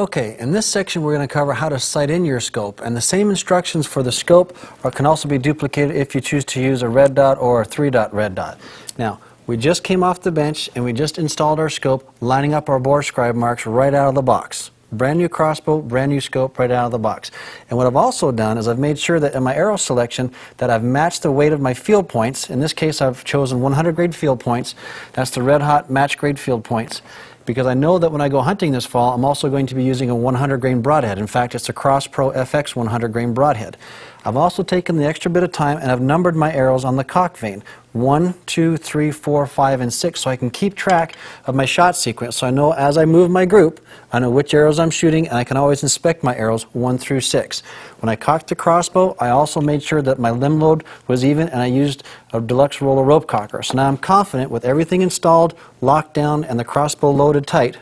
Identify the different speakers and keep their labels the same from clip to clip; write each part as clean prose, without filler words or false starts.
Speaker 1: Okay, in this section we're going to cover how to sight in your scope, and the same instructions for the scope can also be duplicated if you choose to use a red dot or a 3-dot red dot. Now, we just came off the bench and we just installed our scope, lining up our bore scribe marks right out of the box. Brand new crossbow, brand new scope right out of the box. And what I've also done is I've made sure that in my arrow selection that I've matched the weight of my field points. In this case I've chosen 100 grade field points. That's the red hot match grade field points, because I know that when I go hunting this fall I'm also going to be using a 100 grain broadhead. In fact, it's a CROSSBOW FX 100 grain broadhead. I've also taken the extra bit of time and I've numbered my arrows on the cock vane. 1, 2, 3, 4, 5, and 6, so I can keep track of my shot sequence. So I know as I move my group, I know which arrows I'm shooting, and I can always inspect my arrows 1 through 6. When I cocked the crossbow, I also made sure that my limb load was even, and I used a deluxe roller rope cocker. So now I'm confident with everything installed, locked down, and the crossbow loaded tight.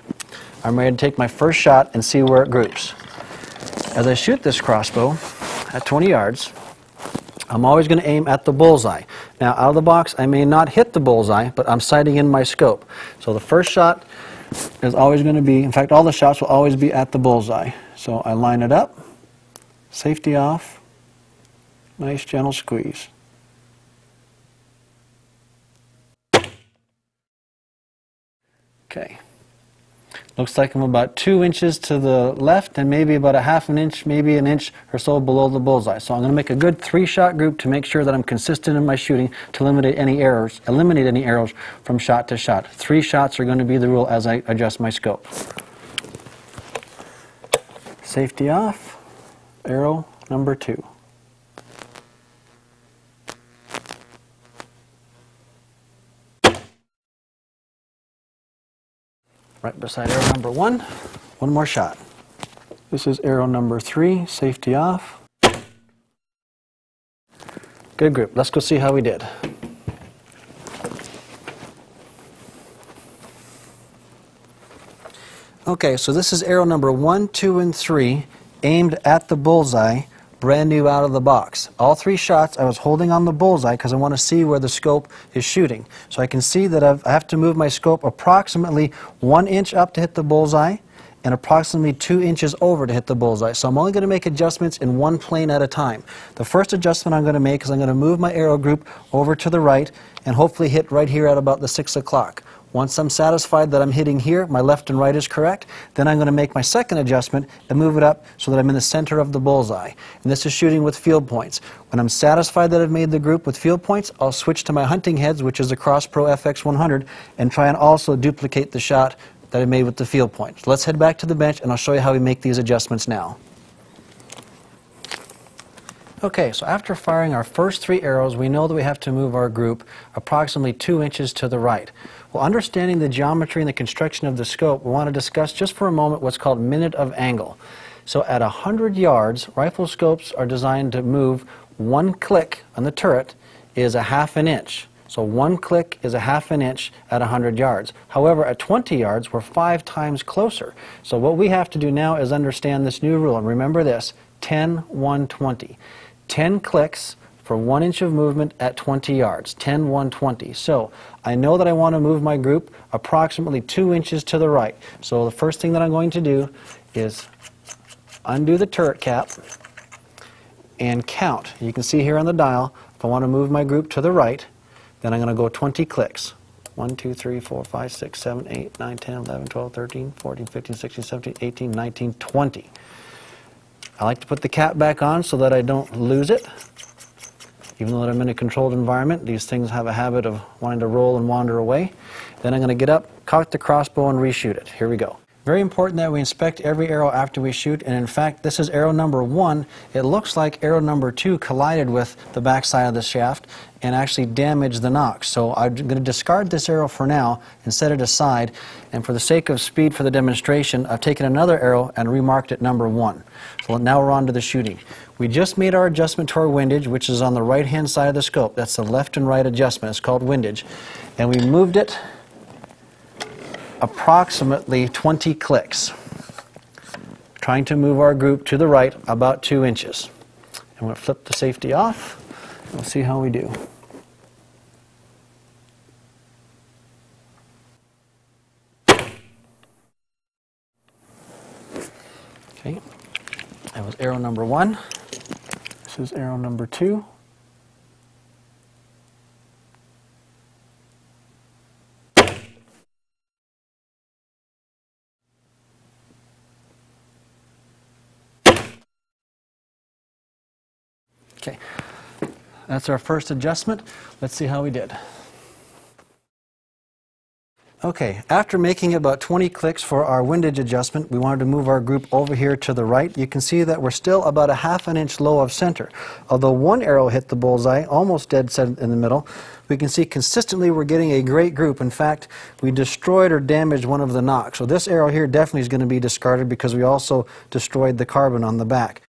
Speaker 1: I'm ready to take my first shot and see where it groups. As I shoot this crossbow at 20 yards, I'm always going to aim at the bullseye. Now, out of the box, I may not hit the bullseye, but I'm sighting in my scope. So the first shot is always going to be, in fact, all the shots will always be at the bullseye. So I line it up, safety off, nice gentle squeeze. Okay. Looks like I'm about 2 inches to the left and maybe about a half an inch, maybe an inch or so below the bullseye. So I'm going to make a good 3-shot group to make sure that I'm consistent in my shooting to eliminate any errors from shot to shot. 3 shots are going to be the rule as I adjust my scope. Safety off, arrow number 2. Right beside arrow number 1, one more shot. This is arrow number 3, safety off. Good group. Let's go see how we did. Okay, so this is arrow number 1, 2, and 3, aimed at the bullseye, brand new out of the box. All 3 shots I was holding on the bullseye because I want to see where the scope is shooting. So I can see that I have to move my scope approximately 1 inch up to hit the bullseye and approximately 2 inches over to hit the bullseye. So I'm only going to make adjustments in one plane at a time. The first adjustment I'm going to make is I'm going to move my arrow group over to the right and hopefully hit right here at about the 6 o'clock. Once I'm satisfied that I'm hitting here, my left and right is correct, then I'm going to make my second adjustment and move it up so that I'm in the center of the bullseye. And this is shooting with field points. When I'm satisfied that I've made the group with field points, I'll switch to my hunting heads, which is the CROSSBOW FX 100, and try and also duplicate the shot that I made with the field points. Let's head back to the bench and I'll show you how we make these adjustments now. Okay, so after firing our first 3 arrows, we know that we have to move our group approximately 2 inches to the right. Well, understanding the geometry and the construction of the scope, we want to discuss just for a moment what's called minute of angle. So at 100 yards, rifle scopes are designed to move 1 click on the turret is a half an inch. So 1 click is a half an inch at 100 yards. However, at 20 yards, we're 5 times closer. So what we have to do now is understand this new rule. And remember this, 10, 1, 20. 10 clicks for 1 inch of movement at 20 yards, 10, 1, 20. So I know that I want to move my group approximately 2 inches to the right. So the first thing that I'm going to do is undo the turret cap and count. You can see here on the dial, if I want to move my group to the right, then I'm going to go 20 clicks. 1, 2, 3, 4, 5, 6, 7, 8, 9, 10, 11, 12, 13, 14, 15, 16, 17, 18, 19, 20. I like to put the cap back on so that I don't lose it. Even though I'm in a controlled environment, these things have a habit of wanting to roll and wander away. Then I'm going to get up, cock the crossbow, and reshoot it. Here we go. Very important that we inspect every arrow after we shoot, and in fact, this is arrow number 1. It looks like arrow number 2 collided with the backside of the shaft and actually damaged the nock. So I'm going to discard this arrow for now and set it aside, and for the sake of speed for the demonstration, I've taken another arrow and remarked it number 1. So now we're on to the shooting. We just made our adjustment to our windage, which is on the right-hand side of the scope. That's the left and right adjustment. It's called windage. And we moved it approximately 20 clicks, trying to move our group to the right about 2 inches. And we'll flip the safety off, and we'll see how we do. Okay, that was arrow number 1. This is arrow number 2. Okay, that's our first adjustment. Let's see how we did. Okay, after making about 20 clicks for our windage adjustment, we wanted to move our group over here to the right. You can see that we're still about a ½ inch low of center. Although one arrow hit the bullseye, almost dead center in the middle, we can see consistently we're getting a great group. In fact, we destroyed or damaged one of the nocks. So this arrow here definitely is going to be discarded because we also destroyed the carbon on the back.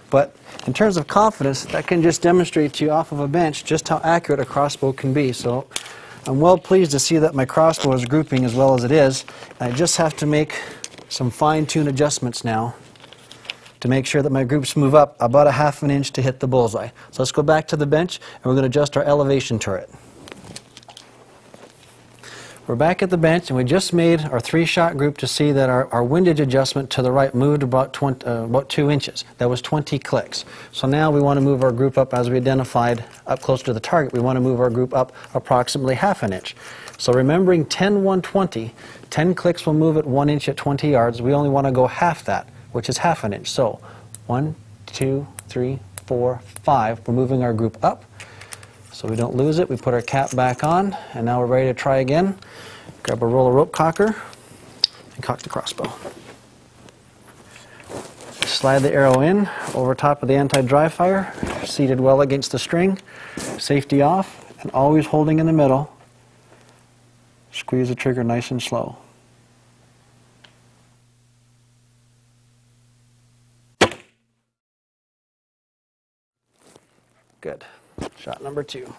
Speaker 1: But in terms of confidence, that can just demonstrate to you off of a bench just how accurate a crossbow can be. So I'm well pleased to see that my crossbow is grouping as well as it is. I just have to make some fine-tune adjustments now to make sure that my groups move up about a ½ inch to hit the bullseye. So let's go back to the bench and we're going to adjust our elevation turret. We're back at the bench and we just made our 3-shot group to see that our windage adjustment to the right moved about 2 inches. That was 20 clicks. So now we want to move our group up as we identified up closer to the target. We want to move our group up approximately ½ an inch. So remembering 10-1-20, 10 clicks will move it 1 inch at 20 yards. We only want to go half that, which is ½ an inch. So 1, 2, 3, 4, 5. We're moving our group up. So we don't lose it, we put our cap back on, and now we're ready to try again. Grab a roll of rope cocker and cock the crossbow. Slide the arrow in over top of the anti-dry fire, seated well against the string, safety off, and always holding in the middle. Squeeze the trigger nice and slow. Good. Shot number 2.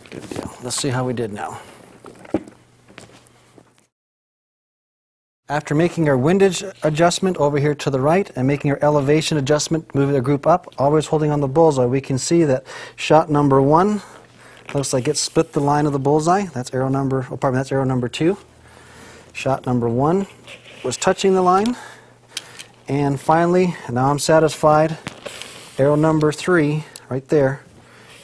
Speaker 1: Good deal. Let's see how we did now. After making our windage adjustment over here to the right and making our elevation adjustment, moving the group up, always holding on the bullseye, we can see that shot number 1 looks like it split the line of the bullseye. That's arrow number, oh pardon me, that's arrow number 2. Shot number 1 was touching the line. And finally, now I'm satisfied, arrow number 3, right there,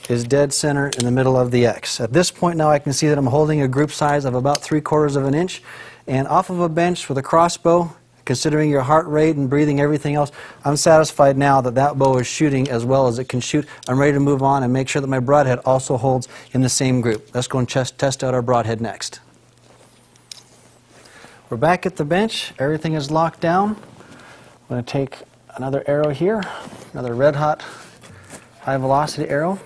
Speaker 1: is dead center in the middle of the X. At this point now I can see that I'm holding a group size of about 3/4 of an inch. And off of a bench with a crossbow, considering your heart rate and breathing, everything else, I'm satisfied now that that bow is shooting as well as it can shoot. I'm ready to move on and make sure that my broadhead also holds in the same group. Let's go and test out our broadhead next. We're back at the bench. Everything is locked down. I'm going to take another arrow here, another red hot high velocity arrow,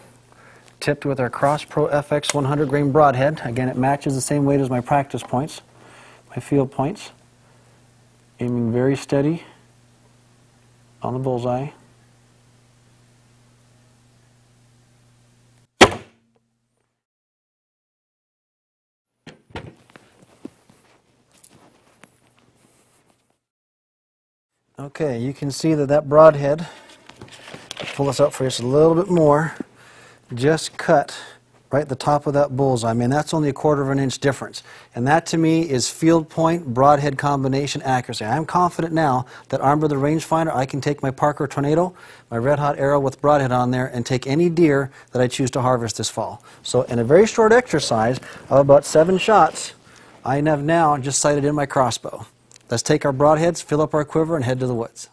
Speaker 1: tipped with our CrossPro FX 100 grain broadhead. Again, it matches the same weight as my practice points. My field points, aiming very steady on the bullseye. Okay, you can see that that broadhead, pull this up for just a little bit more, just cut right at the top of that bullseye. I mean, that's only a 1/4 of an inch difference. And that to me is field point, broadhead combination accuracy. I'm confident now that armed with a rangefinder, I can take my Parker Tornado, my red hot arrow with broadhead on there, and take any deer that I choose to harvest this fall. So in a very short exercise of about 7 shots, I have now just sighted in my crossbow. Let's take our broadheads, fill up our quiver, and head to the woods.